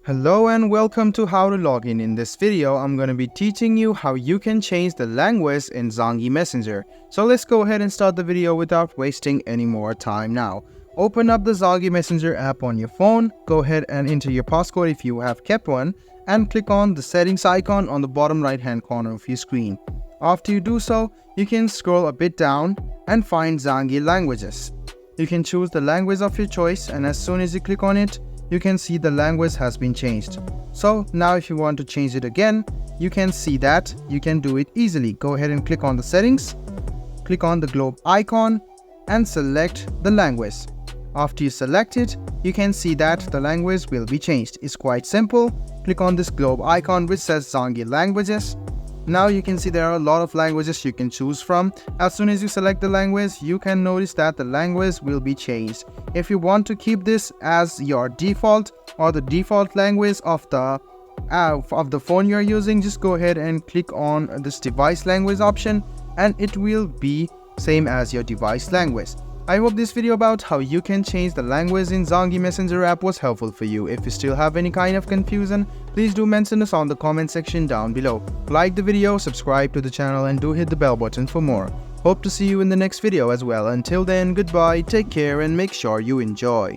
Hello and welcome to How to Login. In this video, I'm going to be teaching you how you can change the language in Zangi Messenger. So let's go ahead and start the video without wasting any more time now. Open up the Zangi Messenger app on your phone, go ahead and enter your passcode if you have kept one, and click on the settings icon on the bottom right hand corner of your screen. After you do so, you can scroll a bit down and find Zangi languages. You can choose the language of your choice, and as soon as you click on it, you can see the language has been changed. So now if you want to change it again, you can see that you can do it easily. Go ahead and click on the settings, click on the globe icon and select the language. After you select it, you can see that the language will be changed. It's quite simple. Click on this globe icon which says Zangi languages. Now you can see there are a lot of languages you can choose from. As soon as you select the language, you can notice that the language will be changed. If you want to keep this as your default or the default language of the phone you're using, just go ahead and click on this device language option and it will be same as your device language. I hope this video about how you can change the language in Zangi Messenger app was helpful for you. If you still have any kind of confusion, please do mention us on the comment section down below. Like the video, subscribe to the channel and do hit the bell button for more. Hope to see you in the next video as well. Until then, goodbye, take care and make sure you enjoy.